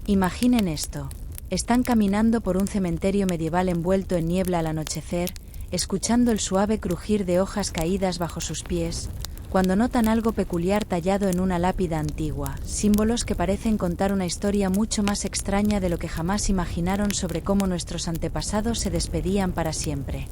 Imaginen esto. Están caminando por un cementerio medieval envuelto en niebla al anochecer, escuchando el suave crujir de hojas caídas bajo sus pies, cuando notan algo peculiar tallado en una lápida antigua, símbolos que parecen contar una historia mucho más extraña de lo que jamás imaginaron sobre cómo nuestros antepasados se despedían para siempre.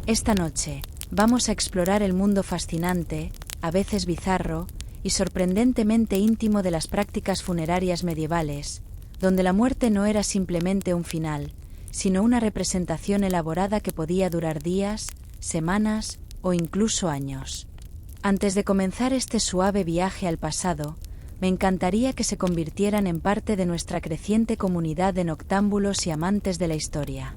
Esta noche, vamos a explorar el mundo fascinante, a veces bizarro, y sorprendentemente íntimo de las prácticas funerarias medievales, donde la muerte no era simplemente un final, sino una representación elaborada que podía durar días, semanas o incluso años. Antes de comenzar este suave viaje al pasado, me encantaría que se convirtieran en parte de nuestra creciente comunidad de noctámbulos y amantes de la historia.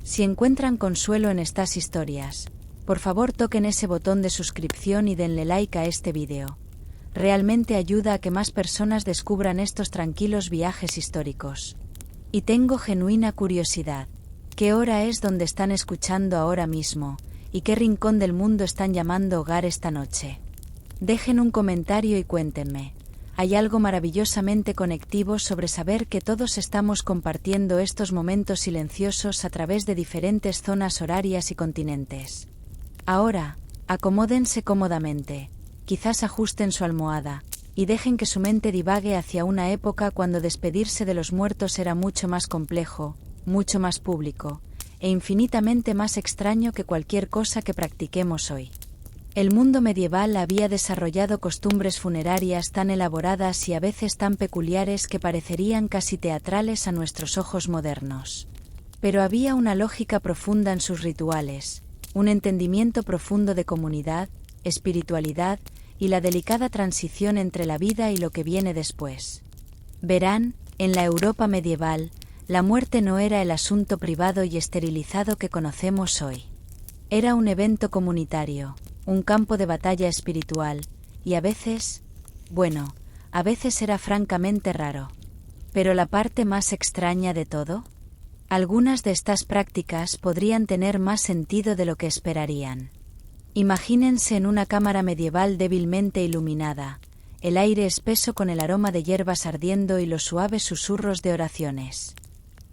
Si encuentran consuelo en estas historias, por favor toquen ese botón de suscripción y denle like a este vídeo. Realmente ayuda a que más personas descubran estos tranquilos viajes históricos. Y tengo genuina curiosidad. ¿Qué hora es donde están escuchando ahora mismo? ¿Y qué rincón del mundo están llamando hogar esta noche? Dejen un comentario y cuéntenme. Hay algo maravillosamente conectivo sobre saber que todos estamos compartiendo estos momentos silenciosos a través de diferentes zonas horarias y continentes. Ahora, acomódense cómodamente, quizás ajusten su almohada, y dejen que su mente divague hacia una época cuando despedirse de los muertos era mucho más complejo, mucho más público, e infinitamente más extraño que cualquier cosa que practiquemos hoy. El mundo medieval había desarrollado costumbres funerarias tan elaboradas y a veces tan peculiares que parecerían casi teatrales a nuestros ojos modernos. Pero había una lógica profunda en sus rituales, un entendimiento profundo de comunidad, espiritualidad y la delicada transición entre la vida y lo que viene después. Verán, en la Europa medieval, la muerte no era el asunto privado y esterilizado que conocemos hoy. Era un evento comunitario, un campo de batalla espiritual, y a veces era francamente raro. Pero la parte más extraña de todo, algunas de estas prácticas podrían tener más sentido de lo que esperarían. Imagínense en una cámara medieval débilmente iluminada, el aire espeso con el aroma de hierbas ardiendo y los suaves susurros de oraciones.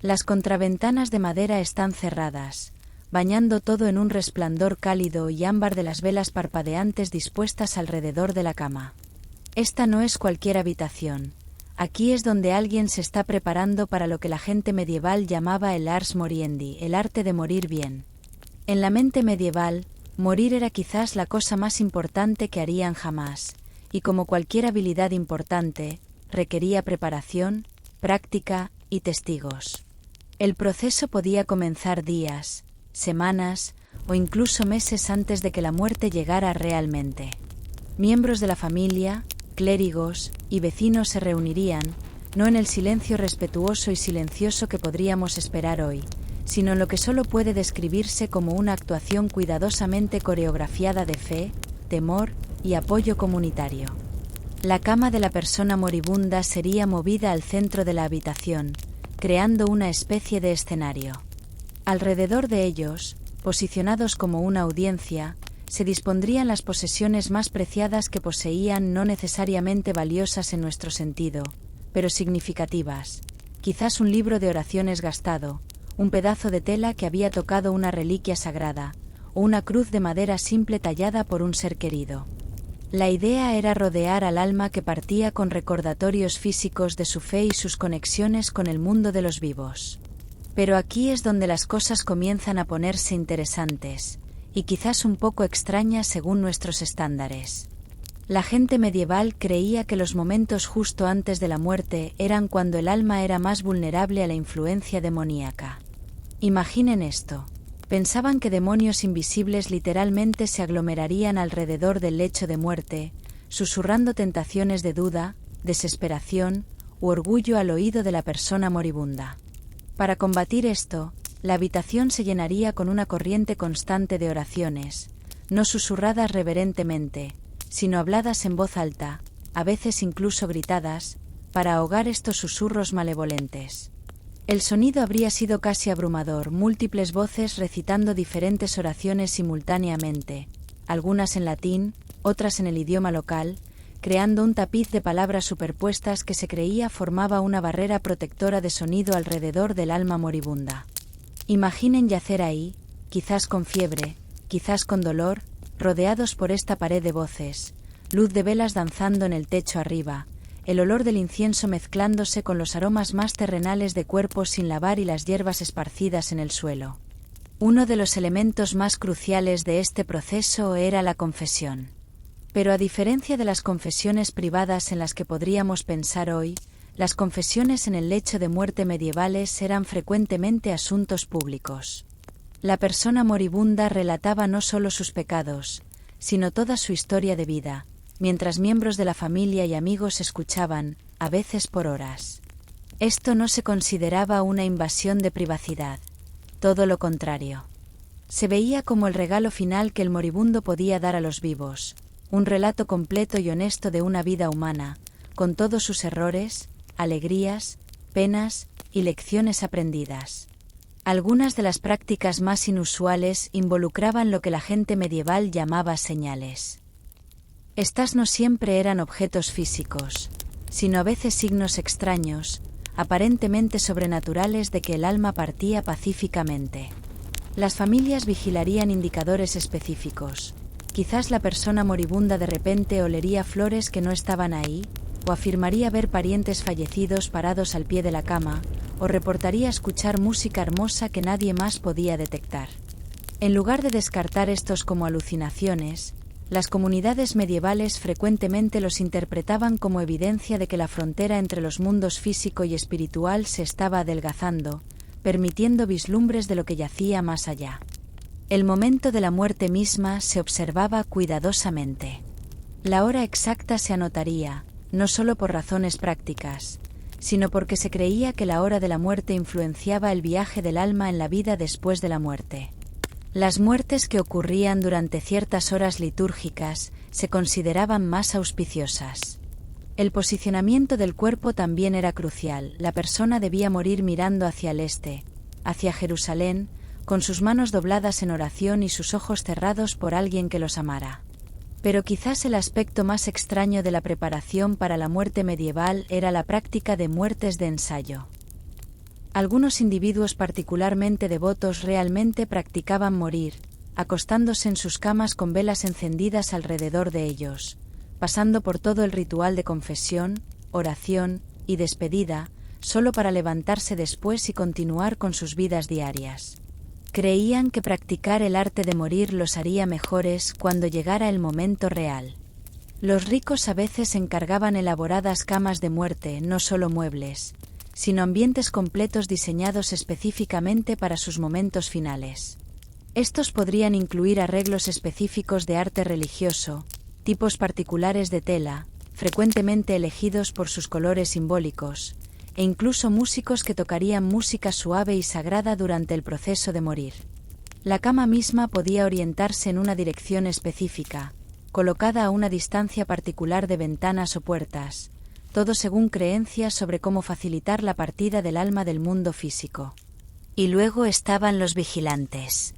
Las contraventanas de madera están cerradas, bañando todo en un resplandor cálido y ámbar de las velas parpadeantes dispuestas alrededor de la cama. Esta no es cualquier habitación. Aquí es donde alguien se está preparando para lo que la gente medieval llamaba el ars moriendi, el arte de morir bien. En la mente medieval, morir era quizás la cosa más importante que harían jamás, y como cualquier habilidad importante, requería preparación, práctica y testigos. El proceso podía comenzar días, semanas o incluso meses antes de que la muerte llegara realmente. Miembros de la familia, clérigos y vecinos se reunirían, no en el silencio respetuoso y silencioso que podríamos esperar hoy, sino en lo que solo puede describirse como una actuación cuidadosamente coreografiada de fe, temor y apoyo comunitario. La cama de la persona moribunda sería movida al centro de la habitación, creando una especie de escenario. Alrededor de ellos, posicionados como una audiencia, se dispondrían las posesiones más preciadas que poseían, no necesariamente valiosas en nuestro sentido, pero significativas, quizás un libro de oraciones gastado, un pedazo de tela que había tocado una reliquia sagrada, o una cruz de madera simple tallada por un ser querido. La idea era rodear al alma que partía con recordatorios físicos de su fe y sus conexiones con el mundo de los vivos. Pero aquí es donde las cosas comienzan a ponerse interesantes, y quizás un poco extrañas según nuestros estándares. La gente medieval creía que los momentos justo antes de la muerte eran cuando el alma era más vulnerable a la influencia demoníaca. Imaginen esto. Pensaban que demonios invisibles literalmente se aglomerarían alrededor del lecho de muerte, susurrando tentaciones de duda, desesperación u orgullo al oído de la persona moribunda. Para combatir esto, la habitación se llenaría con una corriente constante de oraciones, no susurradas reverentemente, sino habladas en voz alta, a veces incluso gritadas, para ahogar estos susurros malevolentes. El sonido habría sido casi abrumador, múltiples voces recitando diferentes oraciones simultáneamente, algunas en latín, otras en el idioma local, creando un tapiz de palabras superpuestas que se creía formaba una barrera protectora de sonido alrededor del alma moribunda. Imaginen yacer ahí, quizás con fiebre, quizás con dolor, rodeados por esta pared de voces, luz de velas danzando en el techo arriba, el olor del incienso mezclándose con los aromas más terrenales de cuerpos sin lavar y las hierbas esparcidas en el suelo. Uno de los elementos más cruciales de este proceso era la confesión. Pero a diferencia de las confesiones privadas en las que podríamos pensar hoy, las confesiones en el lecho de muerte medievales eran frecuentemente asuntos públicos. La persona moribunda relataba no solo sus pecados, sino toda su historia de vida, mientras miembros de la familia y amigos escuchaban, a veces por horas. Esto no se consideraba una invasión de privacidad, todo lo contrario. Se veía como el regalo final que el moribundo podía dar a los vivos, un relato completo y honesto de una vida humana, con todos sus errores, alegrías, penas y lecciones aprendidas. Algunas de las prácticas más inusuales involucraban lo que la gente medieval llamaba señales. Estas no siempre eran objetos físicos, sino a veces signos extraños, aparentemente sobrenaturales de que el alma partía pacíficamente. Las familias vigilarían indicadores específicos. Quizás la persona moribunda de repente olería flores que no estaban ahí, o afirmaría ver parientes fallecidos parados al pie de la cama, o reportaría escuchar música hermosa que nadie más podía detectar. En lugar de descartar estos como alucinaciones, las comunidades medievales frecuentemente los interpretaban como evidencia de que la frontera entre los mundos físico y espiritual se estaba adelgazando, permitiendo vislumbres de lo que yacía más allá. El momento de la muerte misma se observaba cuidadosamente. La hora exacta se anotaría, no solo por razones prácticas, sino porque se creía que la hora de la muerte influenciaba el viaje del alma en la vida después de la muerte. Las muertes que ocurrían durante ciertas horas litúrgicas se consideraban más auspiciosas. El posicionamiento del cuerpo también era crucial. La persona debía morir mirando hacia el este, hacia Jerusalén, con sus manos dobladas en oración y sus ojos cerrados por alguien que los amara. Pero quizás el aspecto más extraño de la preparación para la muerte medieval era la práctica de muertes de ensayo. Algunos individuos particularmente devotos realmente practicaban morir, acostándose en sus camas con velas encendidas alrededor de ellos, pasando por todo el ritual de confesión, oración y despedida, solo para levantarse después y continuar con sus vidas diarias. Creían que practicar el arte de morir los haría mejores cuando llegara el momento real. Los ricos a veces encargaban elaboradas camas de muerte, no solo muebles, sino ambientes completos diseñados específicamente para sus momentos finales. Estos podrían incluir arreglos específicos de arte religioso, tipos particulares de tela, frecuentemente elegidos por sus colores simbólicos, e incluso músicos que tocarían música suave y sagrada durante el proceso de morir. La cama misma podía orientarse en una dirección específica, colocada a una distancia particular de ventanas o puertas, todo según creencias sobre cómo facilitar la partida del alma del mundo físico. Y luego estaban los vigilantes.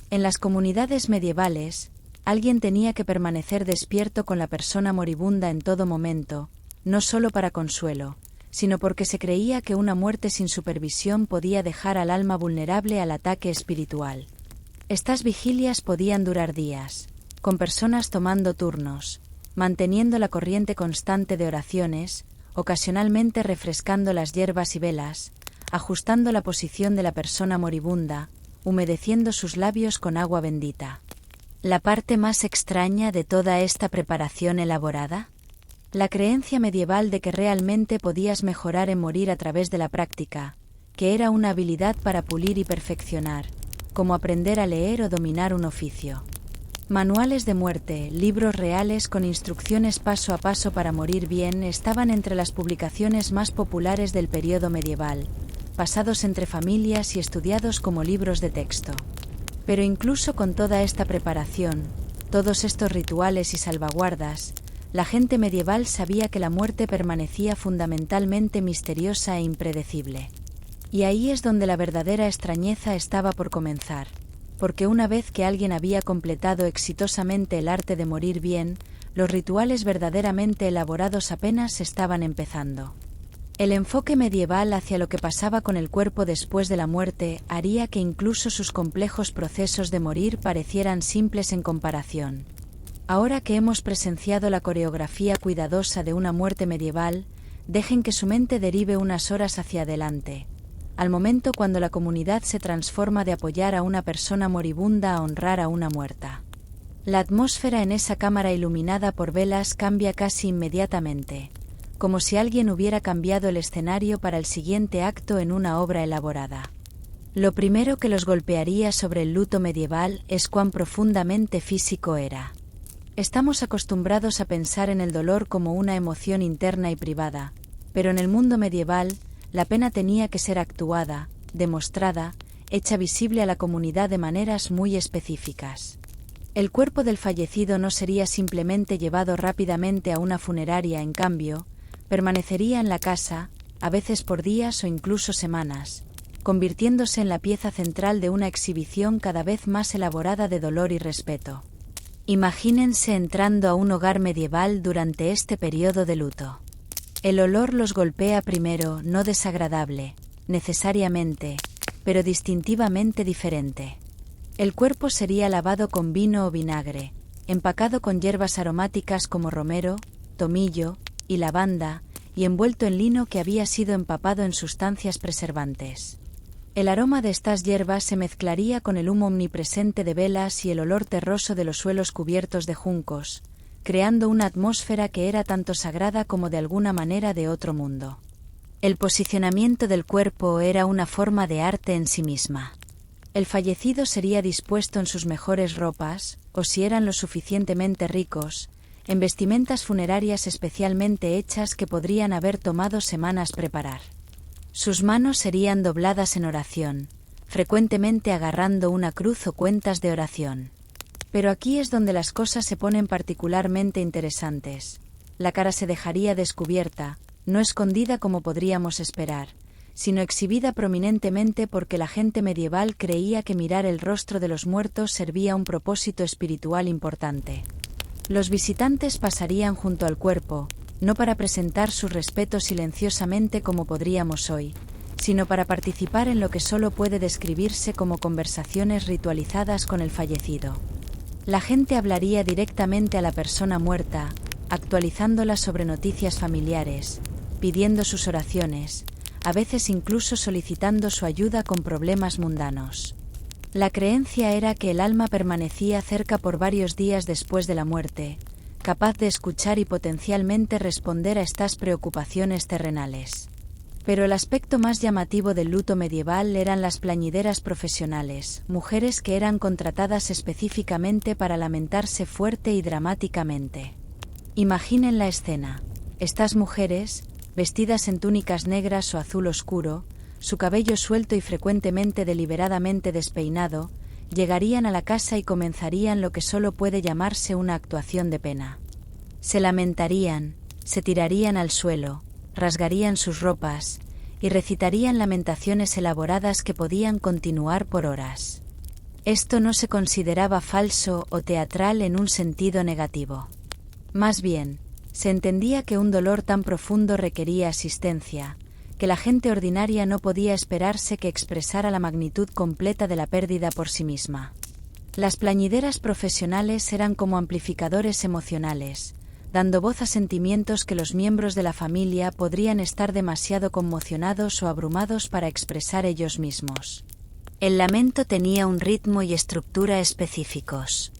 En las comunidades medievales, alguien tenía que permanecer despierto con la persona moribunda en todo momento, no solo para consuelo, sino porque se creía que una muerte sin supervisión podía dejar al alma vulnerable al ataque espiritual. Estas vigilias podían durar días, con personas tomando turnos, manteniendo la corriente constante de oraciones, ocasionalmente refrescando las hierbas y velas, ajustando la posición de la persona moribunda, humedeciendo sus labios con agua bendita. ¿La parte más extraña de toda esta preparación elaborada? La creencia medieval de que realmente podías mejorar en morir a través de la práctica, que era una habilidad para pulir y perfeccionar, como aprender a leer o dominar un oficio. Manuales de muerte, libros reales con instrucciones paso a paso para morir bien estaban entre las publicaciones más populares del periodo medieval, pasados entre familias y estudiados como libros de texto. Pero incluso con toda esta preparación, todos estos rituales y salvaguardas, la gente medieval sabía que la muerte permanecía fundamentalmente misteriosa e impredecible. Y ahí es donde la verdadera extrañeza estaba por comenzar, porque una vez que alguien había completado exitosamente el arte de morir bien, los rituales verdaderamente elaborados apenas estaban empezando. El enfoque medieval hacia lo que pasaba con el cuerpo después de la muerte haría que incluso sus complejos procesos de morir parecieran simples en comparación. Ahora que hemos presenciado la coreografía cuidadosa de una muerte medieval, dejen que su mente derive unas horas hacia adelante, al momento cuando la comunidad se transforma de apoyar a una persona moribunda a honrar a una muerta. La atmósfera en esa cámara iluminada por velas cambia casi inmediatamente, como si alguien hubiera cambiado el escenario para el siguiente acto en una obra elaborada. Lo primero que los golpearía sobre el luto medieval es cuán profundamente físico era. Estamos acostumbrados a pensar en el dolor como una emoción interna y privada, pero en el mundo medieval, la pena tenía que ser actuada, demostrada, hecha visible a la comunidad de maneras muy específicas. El cuerpo del fallecido no sería simplemente llevado rápidamente a una funeraria, en cambio, permanecería en la casa, a veces por días o incluso semanas, convirtiéndose en la pieza central de una exhibición cada vez más elaborada de dolor y respeto. Imagínense entrando a un hogar medieval durante este periodo de luto. El olor los golpea primero, no desagradable, necesariamente, pero distintivamente diferente. El cuerpo sería lavado con vino o vinagre, empacado con hierbas aromáticas como romero, tomillo y lavanda, y envuelto en lino que había sido empapado en sustancias preservantes. El aroma de estas hierbas se mezclaría con el humo omnipresente de velas y el olor terroso de los suelos cubiertos de juncos, creando una atmósfera que era tanto sagrada como de alguna manera de otro mundo. El posicionamiento del cuerpo era una forma de arte en sí misma. El fallecido sería dispuesto en sus mejores ropas, o si eran lo suficientemente ricos, en vestimentas funerarias especialmente hechas que podrían haber tomado semanas preparar. Sus manos serían dobladas en oración, frecuentemente agarrando una cruz o cuentas de oración. Pero aquí es donde las cosas se ponen particularmente interesantes. La cara se dejaría descubierta, no escondida como podríamos esperar, sino exhibida prominentemente porque la gente medieval creía que mirar el rostro de los muertos servía un propósito espiritual importante. Los visitantes pasarían junto al cuerpo, no para presentar sus respetos silenciosamente como podríamos hoy, sino para participar en lo que solo puede describirse como conversaciones ritualizadas con el fallecido. La gente hablaría directamente a la persona muerta, actualizándola sobre noticias familiares, pidiendo sus oraciones, a veces incluso solicitando su ayuda con problemas mundanos. La creencia era que el alma permanecía cerca por varios días después de la muerte, capaz de escuchar y potencialmente responder a estas preocupaciones terrenales. Pero el aspecto más llamativo del luto medieval eran las plañideras profesionales, mujeres que eran contratadas específicamente para lamentarse fuerte y dramáticamente. Imaginen la escena. Estas mujeres, vestidas en túnicas negras o azul oscuro, su cabello suelto y frecuentemente deliberadamente despeinado, llegarían a la casa y comenzarían lo que solo puede llamarse una actuación de pena. Se lamentarían, se tirarían al suelo, rasgarían sus ropas, y recitarían lamentaciones elaboradas que podían continuar por horas. Esto no se consideraba falso o teatral en un sentido negativo. Más bien, se entendía que un dolor tan profundo requería asistencia, que la gente ordinaria no podía esperarse que expresara la magnitud completa de la pérdida por sí misma. Las plañideras profesionales eran como amplificadores emocionales, dando voz a sentimientos que los miembros de la familia podrían estar demasiado conmocionados o abrumados para expresar ellos mismos. El lamento tenía un ritmo y estructura específicos.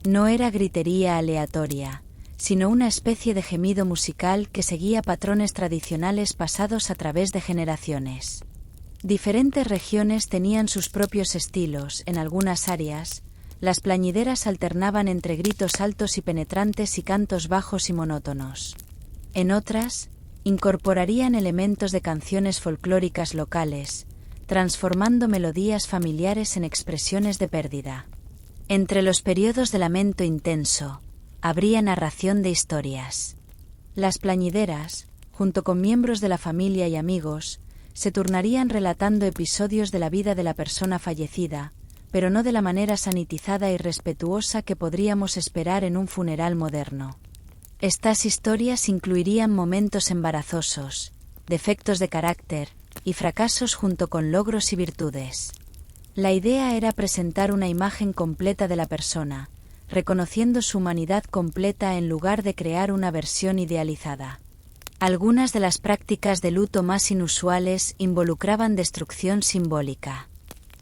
No era gritería aleatoria, sino una especie de gemido musical que seguía patrones tradicionales pasados a través de generaciones. Diferentes regiones tenían sus propios estilos. En algunas áreas, las plañideras alternaban entre gritos altos y penetrantes y cantos bajos y monótonos. En otras, incorporarían elementos de canciones folclóricas locales, transformando melodías familiares en expresiones de pérdida. Entre los periodos de lamento intenso, habría narración de historias. Las plañideras, junto con miembros de la familia y amigos, se turnarían relatando episodios de la vida de la persona fallecida, pero no de la manera sanitizada y respetuosa que podríamos esperar en un funeral moderno. Estas historias incluirían momentos embarazosos, defectos de carácter y fracasos junto con logros y virtudes. La idea era presentar una imagen completa de la persona, reconociendo su humanidad completa en lugar de crear una versión idealizada. Algunas de las prácticas de luto más inusuales involucraban destrucción simbólica.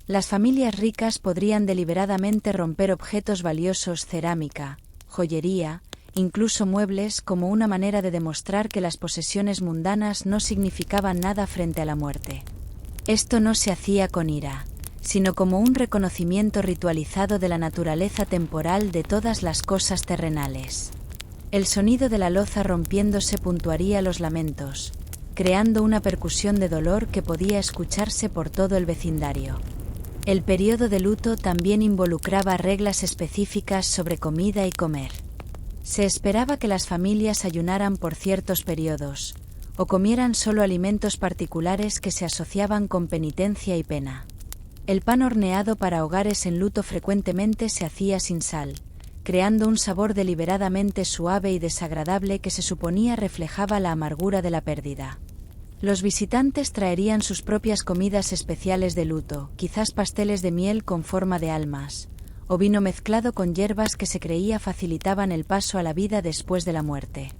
Las familias ricas podrían deliberadamente romper objetos valiosos, cerámica, joyería, incluso muebles, como una manera de demostrar que las posesiones mundanas no significaban nada frente a la muerte. Esto no se hacía con ira, sino como un reconocimiento ritualizado de la naturaleza temporal de todas las cosas terrenales. El sonido de la loza rompiéndose puntuaría los lamentos, creando una percusión de dolor que podía escucharse por todo el vecindario. El periodo de luto también involucraba reglas específicas sobre comida y comer. Se esperaba que las familias ayunaran por ciertos periodos, o comieran solo alimentos particulares que se asociaban con penitencia y pena. El pan horneado para hogares en luto frecuentemente se hacía sin sal, creando un sabor deliberadamente suave y desagradable que se suponía reflejaba la amargura de la pérdida. Los visitantes traerían sus propias comidas especiales de luto, quizás pasteles de miel con forma de almas, o vino mezclado con hierbas que se creía facilitaban el paso a la vida después de la muerte.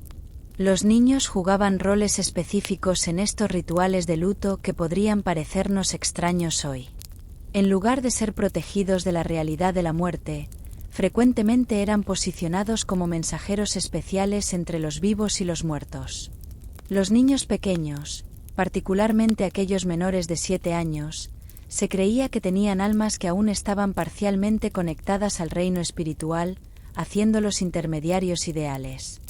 Los niños jugaban roles específicos en estos rituales de luto que podrían parecernos extraños hoy. En lugar de ser protegidos de la realidad de la muerte, frecuentemente eran posicionados como mensajeros especiales entre los vivos y los muertos. Los niños pequeños, particularmente aquellos menores de 7 años, se creía que tenían almas que aún estaban parcialmente conectadas al reino espiritual, haciéndolos intermediarios ideales.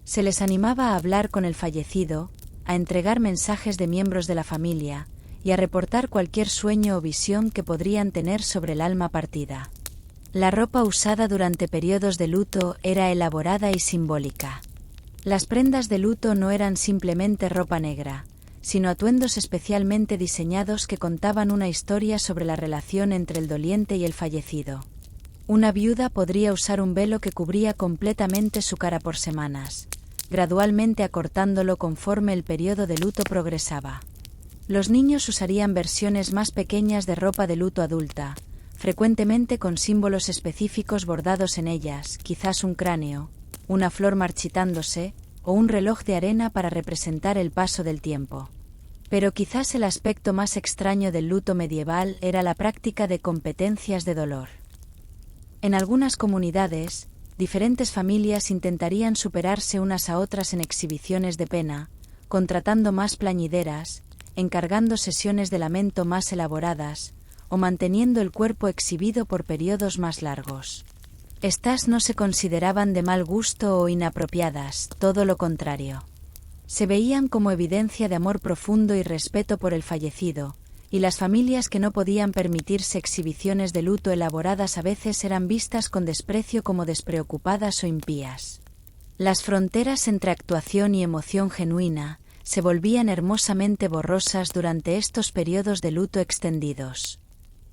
Se les animaba a hablar con el fallecido, a entregar mensajes de miembros de la familia, y a reportar cualquier sueño o visión que podrían tener sobre el alma partida. La ropa usada durante periodos de luto era elaborada y simbólica. Las prendas de luto no eran simplemente ropa negra, sino atuendos especialmente diseñados que contaban una historia sobre la relación entre el doliente y el fallecido. Una viuda podría usar un velo que cubría completamente su cara por semanas, gradualmente acortándolo conforme el periodo de luto progresaba. Los niños usarían versiones más pequeñas de ropa de luto adulta, frecuentemente con símbolos específicos bordados en ellas, quizás un cráneo, una flor marchitándose, o un reloj de arena para representar el paso del tiempo. Pero quizás el aspecto más extraño del luto medieval era la práctica de competencias de dolor. En algunas comunidades, diferentes familias intentarían superarse unas a otras en exhibiciones de pena, contratando más plañideras, encargando sesiones de lamento más elaboradas, o manteniendo el cuerpo exhibido por periodos más largos. Estas no se consideraban de mal gusto o inapropiadas, todo lo contrario. Se veían como evidencia de amor profundo y respeto por el fallecido, y las familias que no podían permitirse exhibiciones de luto elaboradas a veces eran vistas con desprecio como despreocupadas o impías. Las fronteras entre actuación y emoción genuina se volvían hermosamente borrosas durante estos periodos de luto extendidos.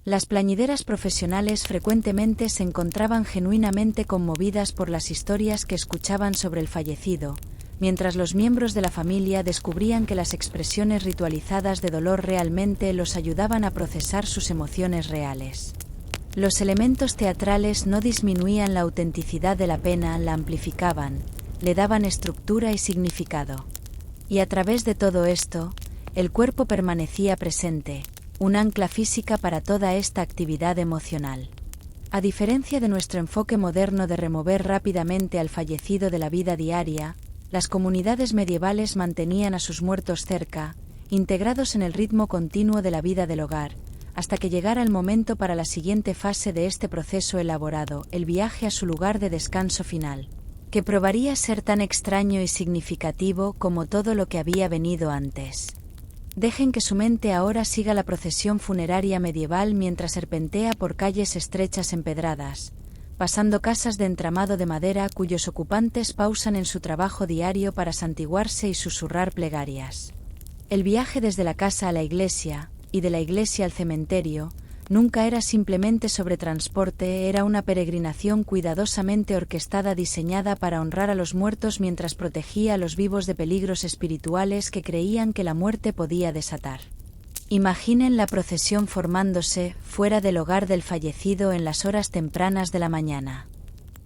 Las plañideras profesionales frecuentemente se encontraban genuinamente conmovidas por las historias que escuchaban sobre el fallecido, mientras los miembros de la familia descubrían que las expresiones ritualizadas de dolor realmente los ayudaban a procesar sus emociones reales. Los elementos teatrales no disminuían la autenticidad de la pena, la amplificaban, le daban estructura y significado. Y a través de todo esto, el cuerpo permanecía presente, un ancla física para toda esta actividad emocional. A diferencia de nuestro enfoque moderno de remover rápidamente al fallecido de la vida diaria, las comunidades medievales mantenían a sus muertos cerca, integrados en el ritmo continuo de la vida del hogar, hasta que llegara el momento para la siguiente fase de este proceso elaborado, el viaje a su lugar de descanso final, que probaría ser tan extraño y significativo como todo lo que había venido antes. Dejen que su mente ahora siga la procesión funeraria medieval mientras serpentea por calles estrechas empedradas, pasando casas de entramado de madera cuyos ocupantes pausan en su trabajo diario para santiguarse y susurrar plegarias. El viaje desde la casa a la iglesia, y de la iglesia al cementerio, Nunca era simplemente sobre transporte, era una peregrinación cuidadosamente orquestada diseñada para honrar a los muertos mientras protegía a los vivos de peligros espirituales que creían que la muerte podía desatar. Imaginen la procesión formándose fuera del hogar del fallecido en las horas tempranas de la mañana.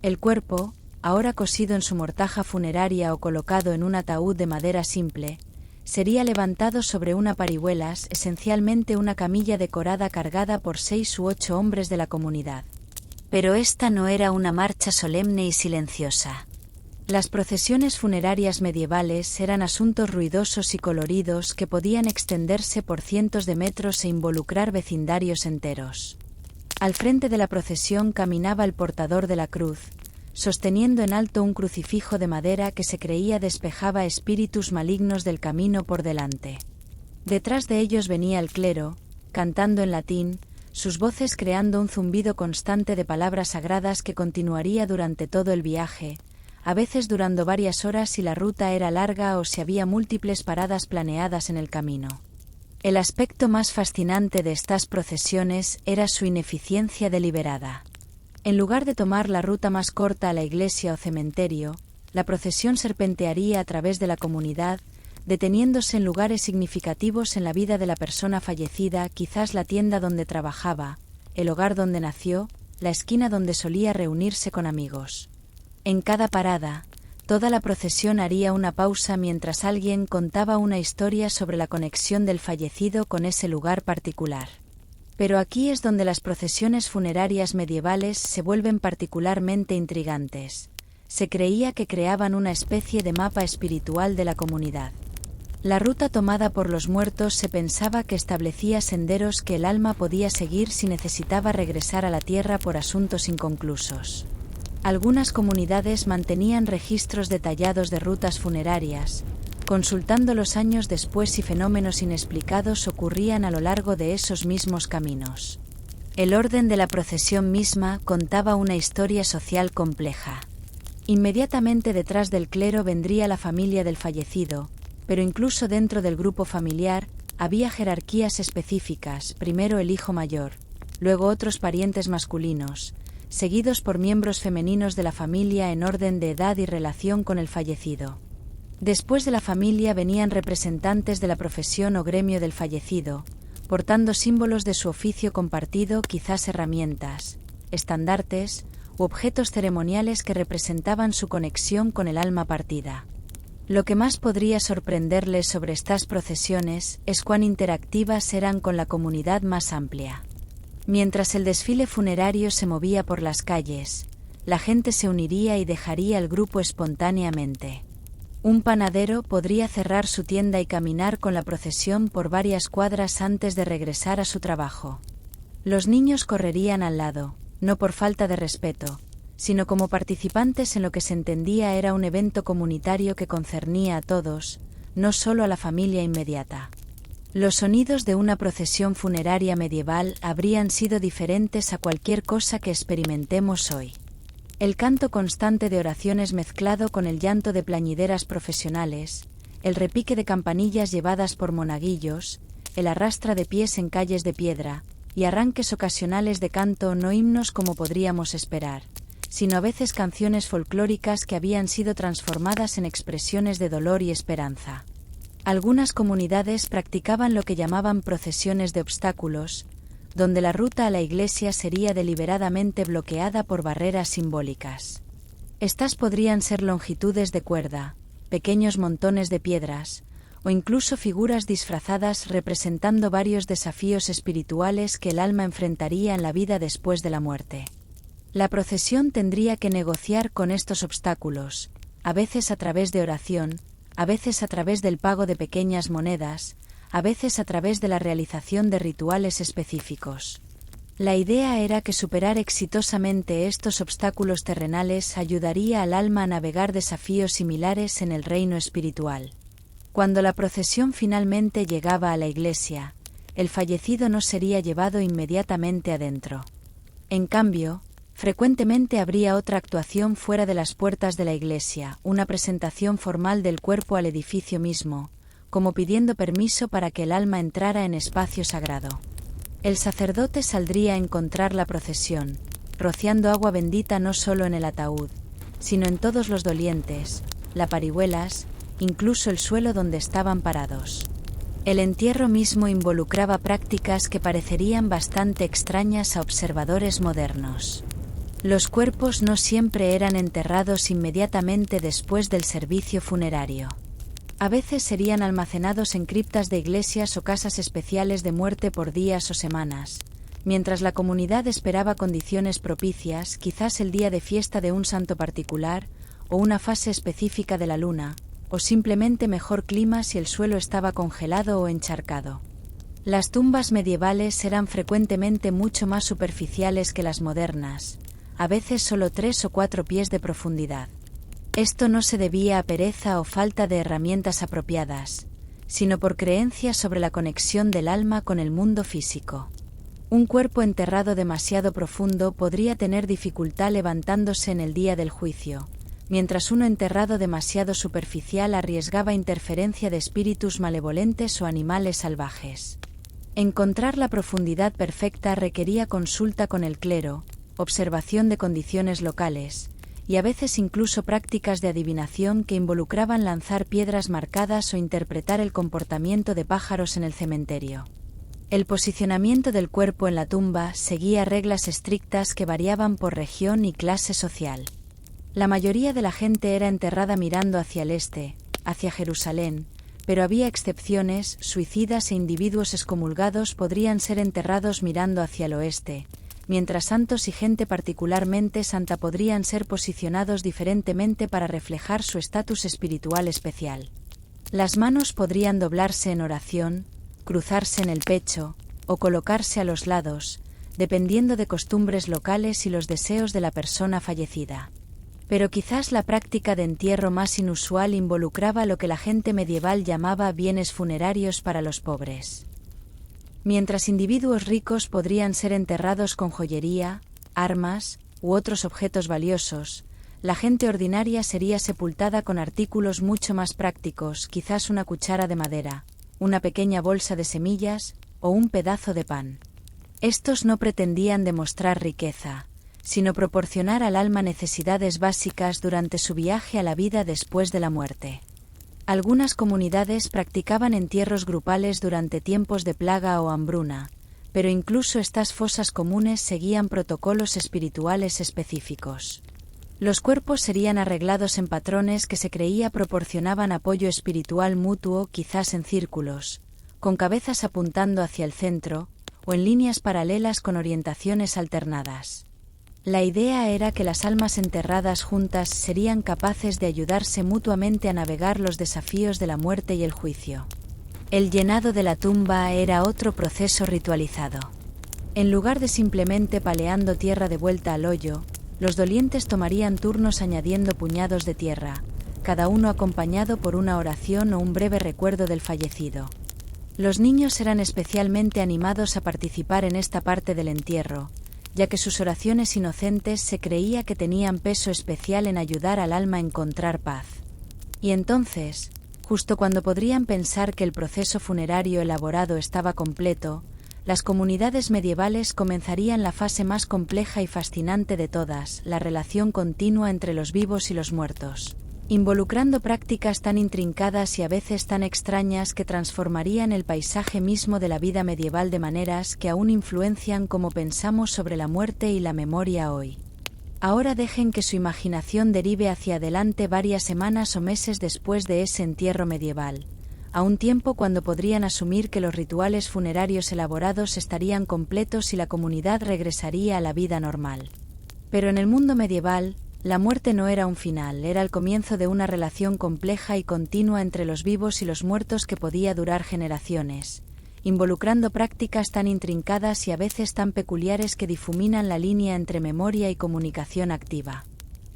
El cuerpo, ahora cosido en su mortaja funeraria o colocado en un ataúd de madera simple, sería levantado sobre una parihuelas, esencialmente una camilla decorada cargada por 6 u 8 hombres de la comunidad. Pero esta no era una marcha solemne y silenciosa. Las procesiones funerarias medievales eran asuntos ruidosos y coloridos que podían extenderse por cientos de metros e involucrar vecindarios enteros. Al frente de la procesión caminaba el portador de la cruz, sosteniendo en alto un crucifijo de madera que se creía despejaba espíritus malignos del camino por delante. Detrás de ellos venía el clero, cantando en latín, sus voces creando un zumbido constante de palabras sagradas que continuaría durante todo el viaje, a veces durando varias horas si la ruta era larga o si había múltiples paradas planeadas en el camino. El aspecto más fascinante de estas procesiones era su ineficiencia deliberada. En lugar de tomar la ruta más corta a la iglesia o cementerio, la procesión serpentearía a través de la comunidad, deteniéndose en lugares significativos en la vida de la persona fallecida, quizás la tienda donde trabajaba, el hogar donde nació, la esquina donde solía reunirse con amigos. En cada parada, toda la procesión haría una pausa mientras alguien contaba una historia sobre la conexión del fallecido con ese lugar particular. Pero aquí es donde las procesiones funerarias medievales se vuelven particularmente intrigantes. Se creía que creaban una especie de mapa espiritual de la comunidad. La ruta tomada por los muertos se pensaba que establecía senderos que el alma podía seguir si necesitaba regresar a la tierra por asuntos inconclusos. Algunas comunidades mantenían registros detallados de rutas funerarias, consultándolos años después si fenómenos inexplicados ocurrían a lo largo de esos mismos caminos. El orden de la procesión misma contaba una historia social compleja. Inmediatamente detrás del clero vendría la familia del fallecido, pero incluso dentro del grupo familiar había jerarquías específicas, primero el hijo mayor, luego otros parientes masculinos, seguidos por miembros femeninos de la familia en orden de edad y relación con el fallecido. Después de la familia venían representantes de la profesión o gremio del fallecido, portando símbolos de su oficio compartido, quizás herramientas, estandartes u objetos ceremoniales que representaban su conexión con el alma partida. Lo que más podría sorprenderles sobre estas procesiones es cuán interactivas eran con la comunidad más amplia. Mientras el desfile funerario se movía por las calles, la gente se uniría y dejaría el grupo espontáneamente. Un panadero podría cerrar su tienda y caminar con la procesión por varias cuadras antes de regresar a su trabajo. Los niños correrían al lado, no por falta de respeto, sino como participantes en lo que se entendía era un evento comunitario que concernía a todos, no solo a la familia inmediata. Los sonidos de una procesión funeraria medieval habrían sido diferentes a cualquier cosa que experimentemos hoy. El canto constante de oraciones mezclado con el llanto de plañideras profesionales, el repique de campanillas llevadas por monaguillos, el arrastra de pies en calles de piedra, y arranques ocasionales de canto no himnos como podríamos esperar, sino a veces canciones folclóricas que habían sido transformadas en expresiones de dolor y esperanza. Algunas comunidades practicaban lo que llamaban procesiones de obstáculos, donde la ruta a la iglesia sería deliberadamente bloqueada por barreras simbólicas. Estas podrían ser longitudes de cuerda, pequeños montones de piedras, o incluso figuras disfrazadas representando varios desafíos espirituales que el alma enfrentaría en la vida después de la muerte. La procesión tendría que negociar con estos obstáculos, a veces a través de oración, a veces a través del pago de pequeñas monedas, a veces a través de la realización de rituales específicos. La idea era que superar exitosamente estos obstáculos terrenales ayudaría al alma a navegar desafíos similares en el reino espiritual. Cuando la procesión finalmente llegaba a la iglesia, el fallecido no sería llevado inmediatamente adentro. En cambio, frecuentemente habría otra actuación fuera de las puertas de la iglesia, una presentación formal del cuerpo al edificio mismo, como pidiendo permiso para que el alma entrara en espacio sagrado. El sacerdote saldría a encontrar la procesión, rociando agua bendita no solo en el ataúd, sino en todos los dolientes, las parihuelas, incluso el suelo donde estaban parados. El entierro mismo involucraba prácticas que parecerían bastante extrañas a observadores modernos. Los cuerpos no siempre eran enterrados inmediatamente después del servicio funerario. A veces serían almacenados en criptas de iglesias o casas especiales de muerte por días o semanas, mientras la comunidad esperaba condiciones propicias, quizás el día de fiesta de un santo particular, o una fase específica de la luna, o simplemente mejor clima si el suelo estaba congelado o encharcado. Las tumbas medievales eran frecuentemente mucho más superficiales que las modernas, a veces solo 3 o 4 pies de profundidad. Esto no se debía a pereza o falta de herramientas apropiadas, sino por creencias sobre la conexión del alma con el mundo físico. Un cuerpo enterrado demasiado profundo podría tener dificultad levantándose en el día del juicio, mientras uno enterrado demasiado superficial arriesgaba interferencia de espíritus malevolentes o animales salvajes. Encontrar la profundidad perfecta requería consulta con el clero, observación de condiciones locales, y a veces incluso prácticas de adivinación que involucraban lanzar piedras marcadas o interpretar el comportamiento de pájaros en el cementerio. El posicionamiento del cuerpo en la tumba seguía reglas estrictas que variaban por región y clase social. La mayoría de la gente era enterrada mirando hacia el este, hacia Jerusalén, pero había excepciones. Suicidas e individuos excomulgados podrían ser enterrados mirando hacia el oeste, mientras santos y gente particularmente santa podrían ser posicionados diferentemente para reflejar su estatus espiritual especial. Las manos podrían doblarse en oración, cruzarse en el pecho, o colocarse a los lados, dependiendo de costumbres locales y los deseos de la persona fallecida. Pero quizás la práctica de entierro más inusual involucraba lo que la gente medieval llamaba bienes funerarios para los pobres. Mientras individuos ricos podrían ser enterrados con joyería, armas u otros objetos valiosos, la gente ordinaria sería sepultada con artículos mucho más prácticos, quizás una cuchara de madera, una pequeña bolsa de semillas o un pedazo de pan. Estos no pretendían demostrar riqueza, sino proporcionar al alma necesidades básicas durante su viaje a la vida después de la muerte. Algunas comunidades practicaban entierros grupales durante tiempos de plaga o hambruna, pero incluso estas fosas comunes seguían protocolos espirituales específicos. Los cuerpos serían arreglados en patrones que se creía proporcionaban apoyo espiritual mutuo, quizás en círculos, con cabezas apuntando hacia el centro, o en líneas paralelas con orientaciones alternadas. La idea era que las almas enterradas juntas serían capaces de ayudarse mutuamente a navegar los desafíos de la muerte y el juicio. El llenado de la tumba era otro proceso ritualizado. En lugar de simplemente paleando tierra de vuelta al hoyo, los dolientes tomarían turnos añadiendo puñados de tierra, cada uno acompañado por una oración o un breve recuerdo del fallecido. Los niños eran especialmente animados a participar en esta parte del entierro, ya que sus oraciones inocentes se creía que tenían peso especial en ayudar al alma a encontrar paz. Y entonces, justo cuando podrían pensar que el proceso funerario elaborado estaba completo, las comunidades medievales comenzarían la fase más compleja y fascinante de todas, la relación continua entre los vivos y los muertos, involucrando prácticas tan intrincadas y a veces tan extrañas que transformarían el paisaje mismo de la vida medieval de maneras que aún influencian cómo pensamos sobre la muerte y la memoria hoy. Ahora dejen que su imaginación derive hacia adelante varias semanas o meses después de ese entierro medieval, a un tiempo cuando podrían asumir que los rituales funerarios elaborados estarían completos y la comunidad regresaría a la vida normal. Pero en el mundo medieval, la muerte no era un final, era el comienzo de una relación compleja y continua entre los vivos y los muertos que podía durar generaciones, involucrando prácticas tan intrincadas y a veces tan peculiares que difuminan la línea entre memoria y comunicación activa.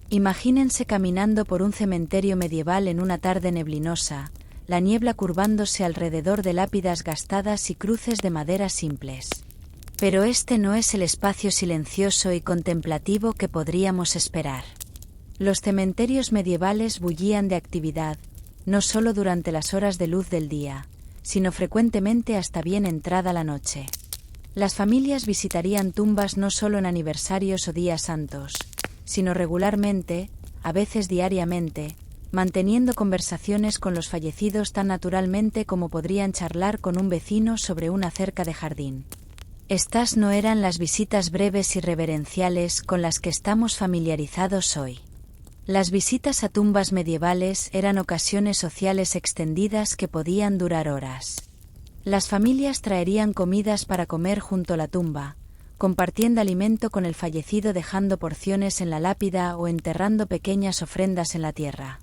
Imagínense caminando por un cementerio medieval en una tarde neblinosa, la niebla curvándose alrededor de lápidas gastadas y cruces de madera simples. Pero este no es el espacio silencioso y contemplativo que podríamos esperar. Los cementerios medievales bullían de actividad, no solo durante las horas de luz del día, sino frecuentemente hasta bien entrada la noche. Las familias visitarían tumbas no solo en aniversarios o días santos, sino regularmente, a veces diariamente, manteniendo conversaciones con los fallecidos tan naturalmente como podrían charlar con un vecino sobre una cerca de jardín. Estas no eran las visitas breves y reverenciales con las que estamos familiarizados hoy. Las visitas a tumbas medievales eran ocasiones sociales extendidas que podían durar horas. Las familias traerían comidas para comer junto a la tumba, compartiendo alimento con el fallecido, dejando porciones en la lápida o enterrando pequeñas ofrendas en la tierra.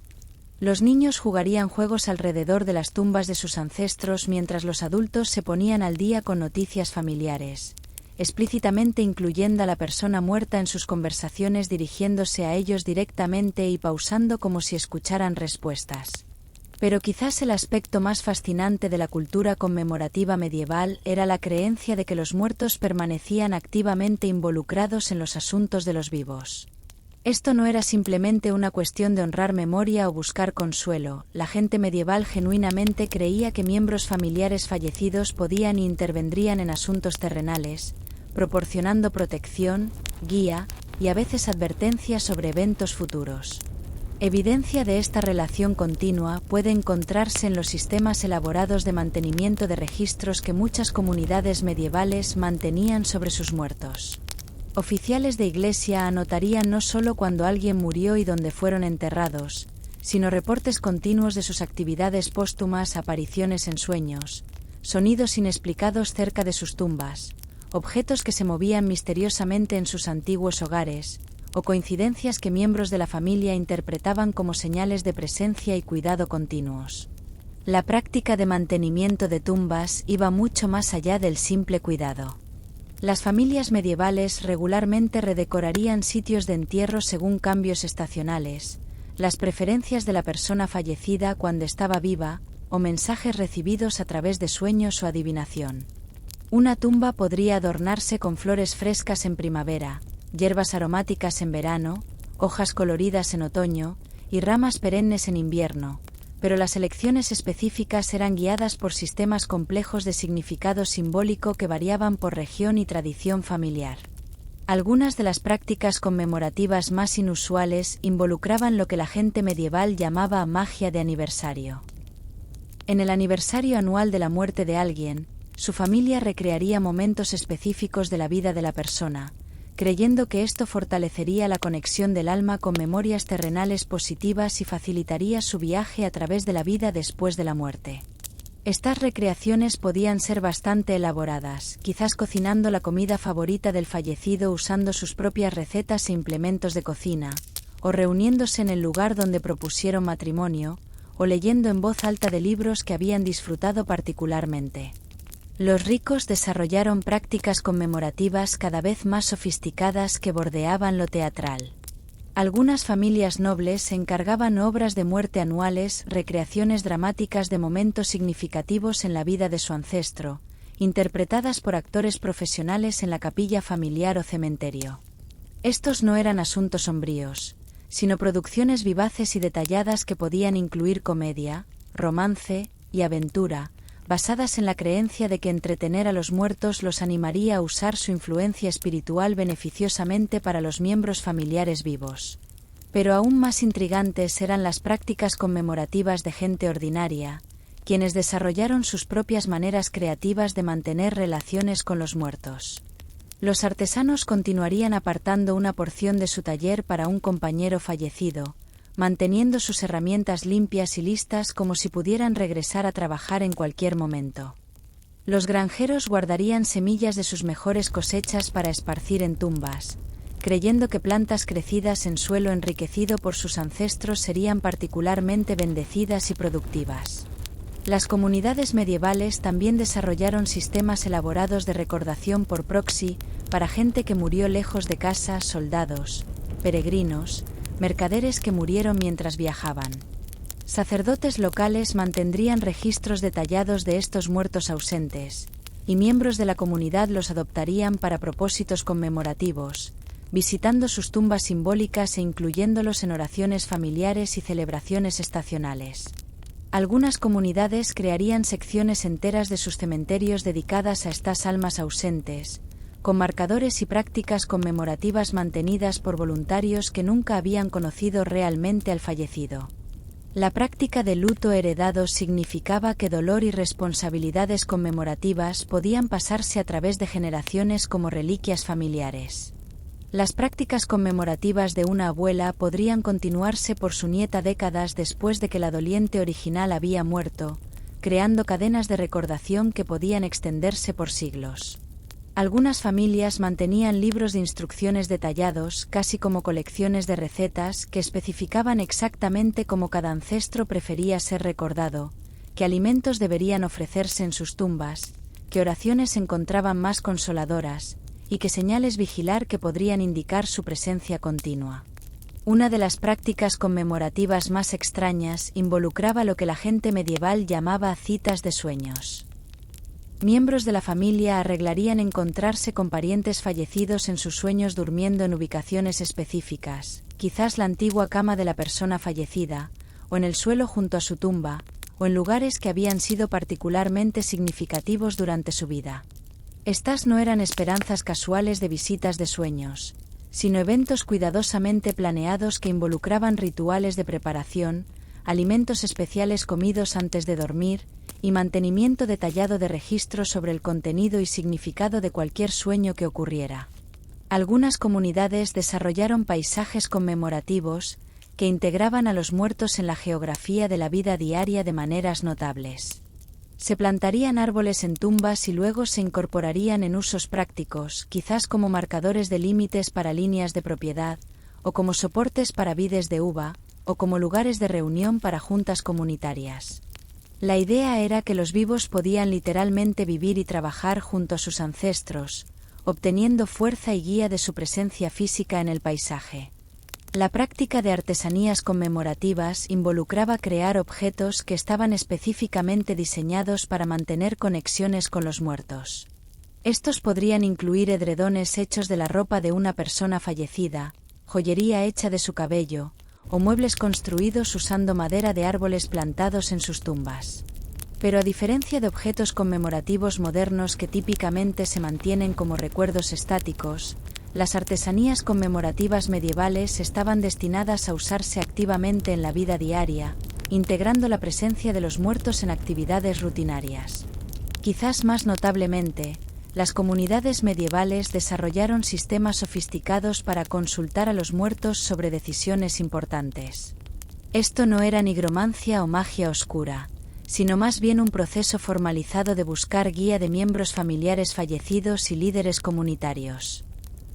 Los niños jugarían juegos alrededor de las tumbas de sus ancestros mientras los adultos se ponían al día con noticias familiares, explícitamente incluyendo a la persona muerta en sus conversaciones, dirigiéndose a ellos directamente y pausando como si escucharan respuestas. Pero quizás el aspecto más fascinante de la cultura conmemorativa medieval era la creencia de que los muertos permanecían activamente involucrados en los asuntos de los vivos. Esto no era simplemente una cuestión de honrar memoria o buscar consuelo. La gente medieval genuinamente creía que miembros familiares fallecidos podían e intervendrían en asuntos terrenales, proporcionando protección, guía y a veces advertencias sobre eventos futuros. Evidencia de esta relación continua puede encontrarse en los sistemas elaborados de mantenimiento de registros que muchas comunidades medievales mantenían sobre sus muertos. Oficiales de iglesia anotarían no solo cuando alguien murió y dónde fueron enterrados, sino reportes continuos de sus actividades póstumas, apariciones en sueños, sonidos inexplicados cerca de sus tumbas, objetos que se movían misteriosamente en sus antiguos hogares, o coincidencias que miembros de la familia interpretaban como señales de presencia y cuidado continuos. La práctica de mantenimiento de tumbas iba mucho más allá del simple cuidado. Las familias medievales regularmente redecorarían sitios de entierro según cambios estacionales, las preferencias de la persona fallecida cuando estaba viva, o mensajes recibidos a través de sueños o adivinación. Una tumba podría adornarse con flores frescas en primavera, hierbas aromáticas en verano, hojas coloridas en otoño y ramas perennes en invierno, pero las elecciones específicas eran guiadas por sistemas complejos de significado simbólico que variaban por región y tradición familiar. Algunas de las prácticas conmemorativas más inusuales involucraban lo que la gente medieval llamaba magia de aniversario. En el aniversario anual de la muerte de alguien, su familia recrearía momentos específicos de la vida de la persona, creyendo que esto fortalecería la conexión del alma con memorias terrenales positivas y facilitaría su viaje a través de la vida después de la muerte. Estas recreaciones podían ser bastante elaboradas, quizás cocinando la comida favorita del fallecido usando sus propias recetas e implementos de cocina, o reuniéndose en el lugar donde propusieron matrimonio, o leyendo en voz alta de libros que habían disfrutado particularmente. Los ricos desarrollaron prácticas conmemorativas cada vez más sofisticadas que bordeaban lo teatral. Algunas familias nobles se encargaban obras de muerte anuales, recreaciones dramáticas de momentos significativos en la vida de su ancestro, interpretadas por actores profesionales en la capilla familiar o cementerio. Estos no eran asuntos sombríos, sino producciones vivaces y detalladas que podían incluir comedia, romance y aventura, basadas en la creencia de que entretener a los muertos los animaría a usar su influencia espiritual beneficiosamente para los miembros familiares vivos. Pero aún más intrigantes eran las prácticas conmemorativas de gente ordinaria, quienes desarrollaron sus propias maneras creativas de mantener relaciones con los muertos. Los artesanos continuarían apartando una porción de su taller para un compañero fallecido, manteniendo sus herramientas limpias y listas como si pudieran regresar a trabajar en cualquier momento. Los granjeros guardarían semillas de sus mejores cosechas para esparcir en tumbas, creyendo que plantas crecidas en suelo enriquecido por sus ancestros serían particularmente bendecidas y productivas. Las comunidades medievales también desarrollaron sistemas elaborados de recordación por proxy para gente que murió lejos de casa, soldados, peregrinos, mercaderes que murieron mientras viajaban. Sacerdotes locales mantendrían registros detallados de estos muertos ausentes, y miembros de la comunidad los adoptarían para propósitos conmemorativos, visitando sus tumbas simbólicas e incluyéndolos en oraciones familiares y celebraciones estacionales. Algunas comunidades crearían secciones enteras de sus cementerios dedicadas a estas almas ausentes, con marcadores y prácticas conmemorativas mantenidas por voluntarios que nunca habían conocido realmente al fallecido. La práctica de luto heredado significaba que dolor y responsabilidades conmemorativas podían pasarse a través de generaciones como reliquias familiares. Las prácticas conmemorativas de una abuela podrían continuarse por su nieta décadas después de que la doliente original había muerto, creando cadenas de recordación que podían extenderse por siglos. Algunas familias mantenían libros de instrucciones detallados, casi como colecciones de recetas, que especificaban exactamente cómo cada ancestro prefería ser recordado, qué alimentos deberían ofrecerse en sus tumbas, qué oraciones se encontraban más consoladoras, y qué señales vigilar que podrían indicar su presencia continua. Una de las prácticas conmemorativas más extrañas involucraba lo que la gente medieval llamaba citas de sueños. Miembros de la familia arreglarían encontrarse con parientes fallecidos en sus sueños durmiendo en ubicaciones específicas, quizás la antigua cama de la persona fallecida, o en el suelo junto a su tumba, o en lugares que habían sido particularmente significativos durante su vida. Estas no eran esperanzas casuales de visitas de sueños, sino eventos cuidadosamente planeados que involucraban rituales de preparación, alimentos especiales comidos antes de dormir, y mantenimiento detallado de registros sobre el contenido y significado de cualquier sueño que ocurriera. Algunas comunidades desarrollaron paisajes conmemorativos que integraban a los muertos en la geografía de la vida diaria de maneras notables. Se plantarían árboles en tumbas y luego se incorporarían en usos prácticos, quizás como marcadores de límites para líneas de propiedad, o como soportes para vides de uva, o como lugares de reunión para juntas comunitarias. La idea era que los vivos podían literalmente vivir y trabajar junto a sus ancestros, obteniendo fuerza y guía de su presencia física en el paisaje. La práctica de artesanías conmemorativas involucraba crear objetos que estaban específicamente diseñados para mantener conexiones con los muertos. Estos podrían incluir edredones hechos de la ropa de una persona fallecida, joyería hecha de su cabello, o muebles construidos usando madera de árboles plantados en sus tumbas. Pero a diferencia de objetos conmemorativos modernos que típicamente se mantienen como recuerdos estáticos, las artesanías conmemorativas medievales estaban destinadas a usarse activamente en la vida diaria, integrando la presencia de los muertos en actividades rutinarias. Quizás más notablemente, las comunidades medievales desarrollaron sistemas sofisticados para consultar a los muertos sobre decisiones importantes. Esto no era nigromancia o magia oscura, sino más bien un proceso formalizado de buscar guía de miembros familiares fallecidos y líderes comunitarios.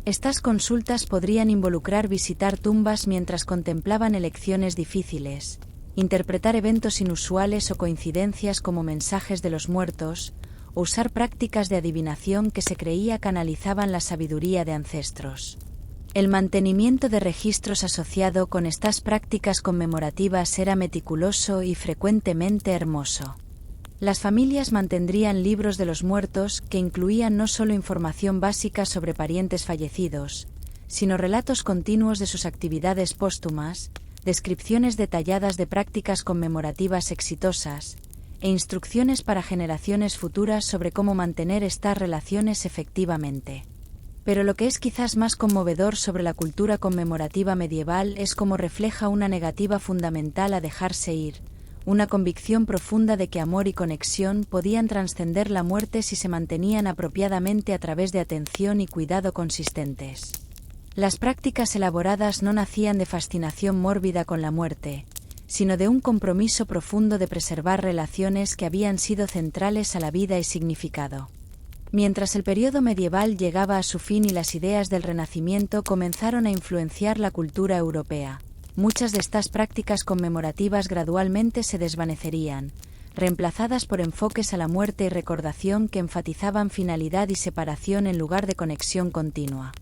Estas consultas podrían involucrar visitar tumbas mientras contemplaban elecciones difíciles, interpretar eventos inusuales o coincidencias como mensajes de los muertos, o usar prácticas de adivinación que se creía canalizaban la sabiduría de ancestros. El mantenimiento de registros asociado con estas prácticas conmemorativas era meticuloso y frecuentemente hermoso. Las familias mantendrían libros de los muertos que incluían no solo información básica sobre parientes fallecidos, sino relatos continuos de sus actividades póstumas, descripciones detalladas de prácticas conmemorativas exitosas, e instrucciones para generaciones futuras sobre cómo mantener estas relaciones efectivamente. Pero lo que es quizás más conmovedor sobre la cultura conmemorativa medieval es cómo refleja una negativa fundamental a dejarse ir, una convicción profunda de que amor y conexión podían trascender la muerte si se mantenían apropiadamente a través de atención y cuidado consistentes. Las prácticas elaboradas no nacían de fascinación mórbida con la muerte, sino de un compromiso profundo de preservar relaciones que habían sido centrales a la vida y significado. Mientras el periodo medieval llegaba a su fin y las ideas del Renacimiento comenzaron a influenciar la cultura europea, muchas de estas prácticas conmemorativas gradualmente se desvanecerían, reemplazadas por enfoques a la muerte y recordación que enfatizaban finalidad y separación en lugar de conexión continua.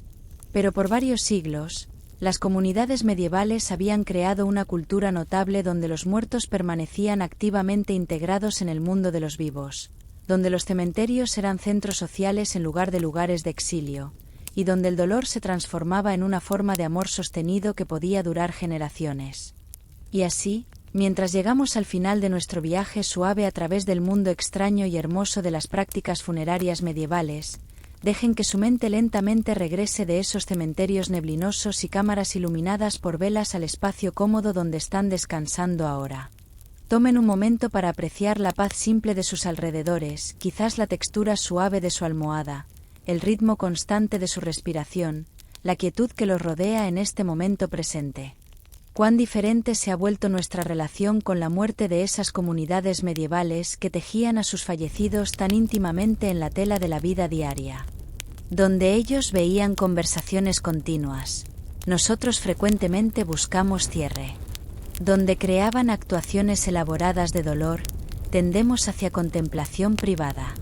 Pero por varios siglos, las comunidades medievales habían creado una cultura notable donde los muertos permanecían activamente integrados en el mundo de los vivos, donde los cementerios eran centros sociales en lugar de lugares de exilio, y donde el dolor se transformaba en una forma de amor sostenido que podía durar generaciones. Y así, Mientras llegamos al final de nuestro viaje suave a través del mundo extraño y hermoso de las prácticas funerarias medievales, dejen que su mente lentamente regrese de esos cementerios neblinosos y cámaras iluminadas por velas al espacio cómodo donde están descansando ahora. Tomen un momento para apreciar la paz simple de sus alrededores, quizás la textura suave de su almohada, el ritmo constante de su respiración, la quietud que los rodea en este momento presente. Cuán diferente se ha vuelto nuestra relación con la muerte de esas comunidades medievales que tejían a sus fallecidos tan íntimamente en la tela de la vida diaria. Donde ellos veían conversaciones continuas, nosotros frecuentemente buscamos cierre. Donde creaban actuaciones elaboradas de dolor, tendemos hacia contemplación privada.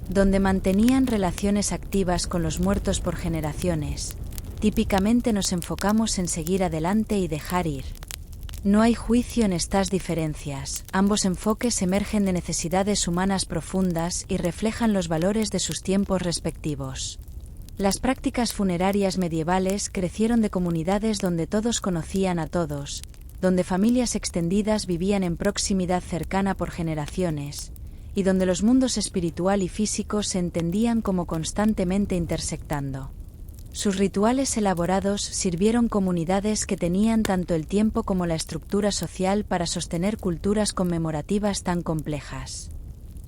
Donde mantenían relaciones activas con los muertos por generaciones, típicamente nos enfocamos en seguir adelante y dejar ir. No hay juicio en estas diferencias, ambos enfoques emergen de necesidades humanas profundas y reflejan los valores de sus tiempos respectivos. Las prácticas funerarias medievales crecieron de comunidades donde todos conocían a todos, donde familias extendidas vivían en proximidad cercana por generaciones, y donde los mundos espiritual y físico se entendían como constantemente intersectando. Sus rituales elaborados sirvieron comunidades que tenían tanto el tiempo como la estructura social para sostener culturas conmemorativas tan complejas.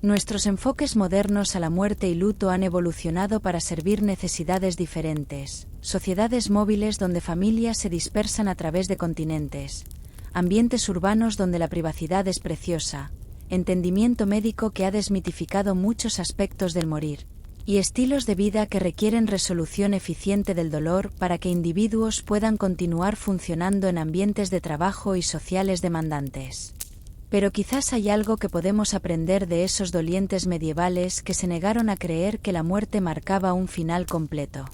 Nuestros enfoques modernos a la muerte y luto han evolucionado para servir necesidades diferentes, sociedades móviles donde familias se dispersan a través de continentes, ambientes urbanos donde la privacidad es preciosa, entendimiento médico que ha desmitificado muchos aspectos del morir, y estilos de vida que requieren resolución eficiente del dolor para que individuos puedan continuar funcionando en ambientes de trabajo y sociales demandantes. Pero quizás hay algo que podemos aprender de esos dolientes medievales que se negaron a creer que la muerte marcaba un final completo.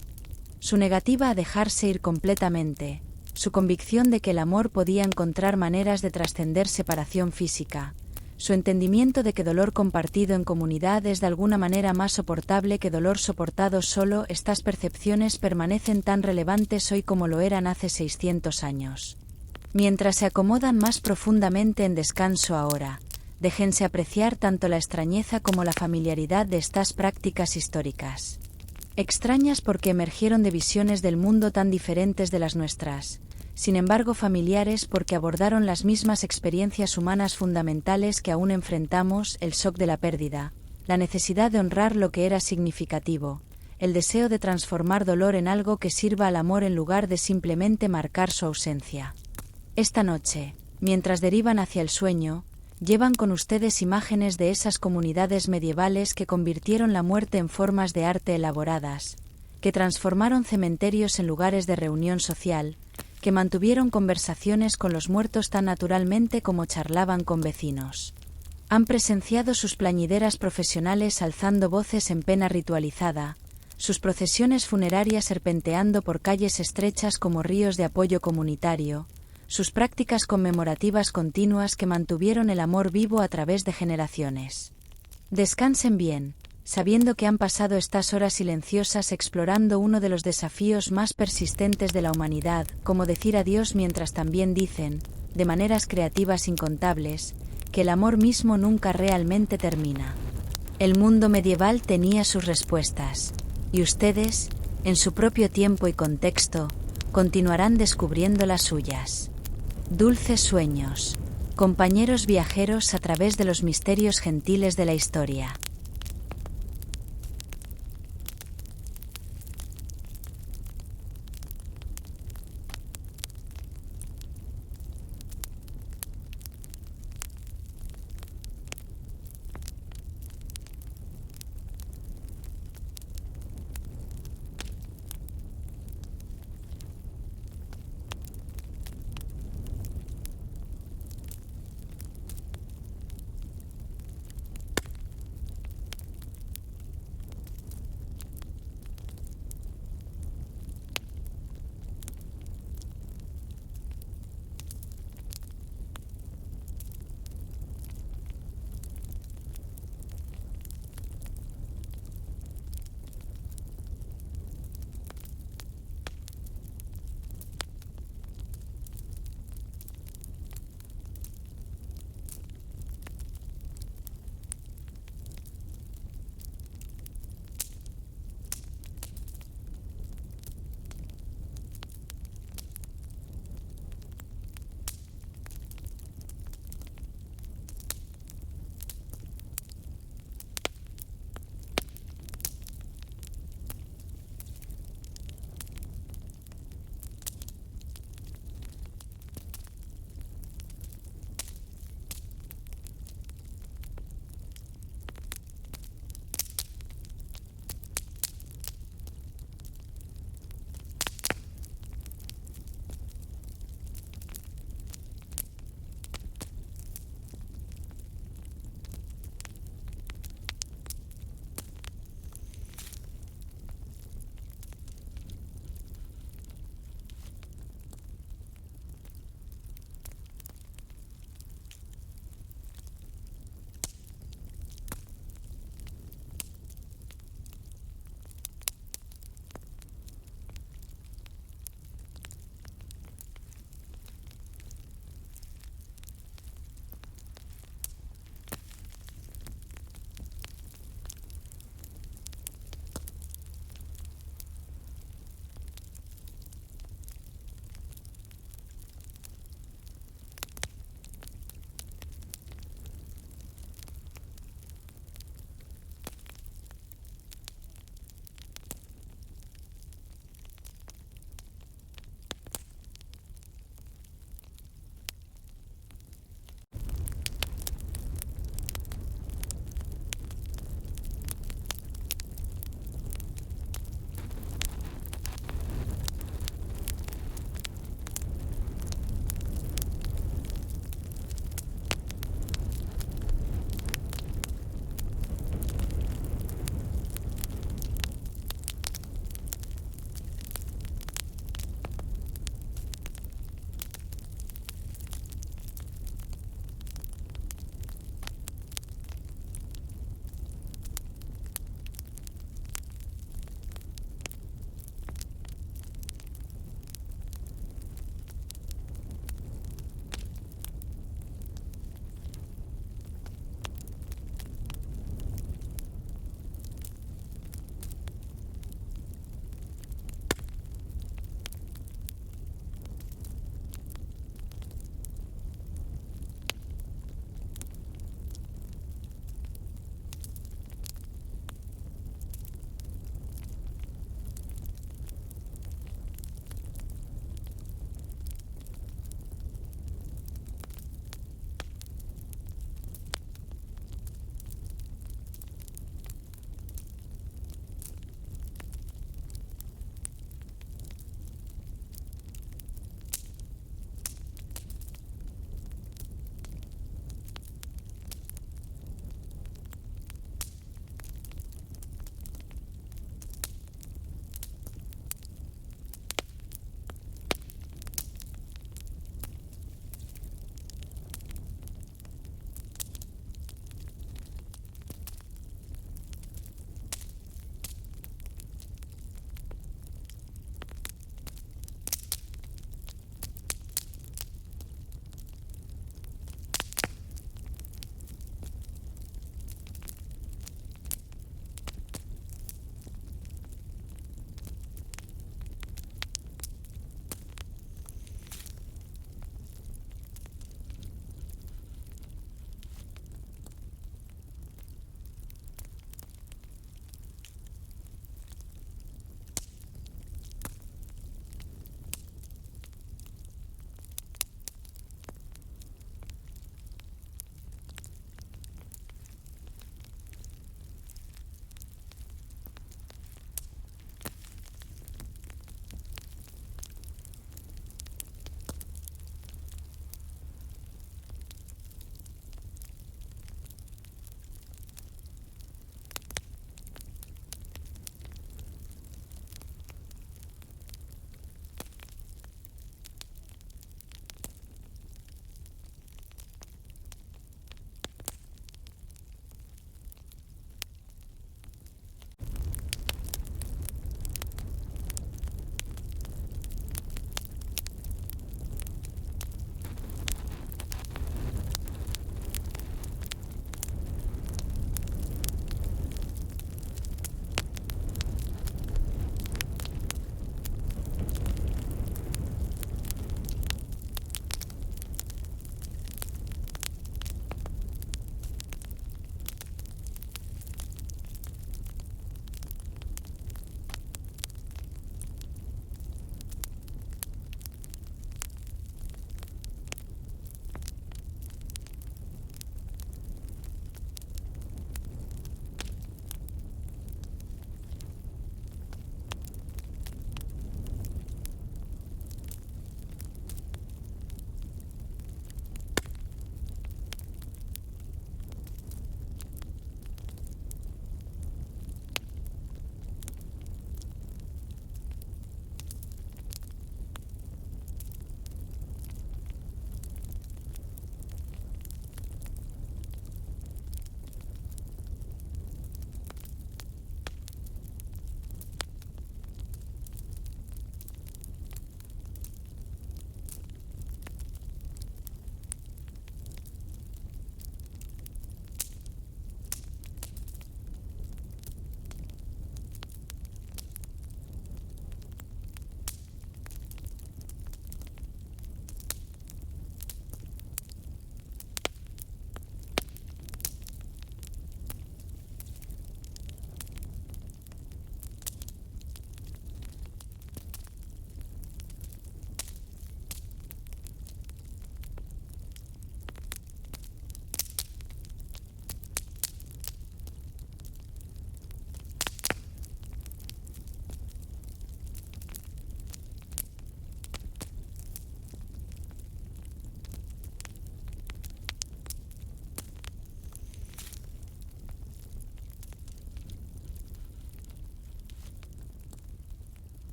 Su negativa a dejarse ir completamente, su convicción de que el amor podía encontrar maneras de trascender separación física, su entendimiento de que dolor compartido en comunidad es de alguna manera más soportable que dolor soportado solo. Estas percepciones permanecen tan relevantes hoy como lo eran hace 600 años. Mientras se acomodan más profundamente en descanso ahora, déjense apreciar tanto la extrañeza como la familiaridad de estas prácticas históricas. Extrañas porque emergieron de visiones del mundo tan diferentes de las nuestras, sin embargo familiares porque abordaron las mismas experiencias humanas fundamentales que aún enfrentamos: el shock de la pérdida, la necesidad de honrar lo que era significativo, el deseo de transformar dolor en algo que sirva al amor en lugar de simplemente marcar su ausencia. Esta noche, mientras derivan hacia el sueño, llevan con ustedes imágenes de esas comunidades medievales que convirtieron la muerte en formas de arte elaboradas, que transformaron cementerios en lugares de reunión social, que mantuvieron conversaciones con los muertos tan naturalmente como charlaban con vecinos. Han presenciado sus plañideras profesionales alzando voces en pena ritualizada, sus procesiones funerarias serpenteando por calles estrechas como ríos de apoyo comunitario, sus prácticas conmemorativas continuas que mantuvieron el amor vivo a través de generaciones. Descansen bien, sabiendo que han pasado estas horas silenciosas explorando uno de los desafíos más persistentes de la humanidad, como decir adiós mientras también dicen, de maneras creativas incontables, que el amor mismo nunca realmente termina. El mundo medieval tenía sus respuestas, y ustedes, en su propio tiempo y contexto, continuarán descubriendo las suyas. Dulces sueños, compañeros viajeros a través de los misterios gentiles de la historia.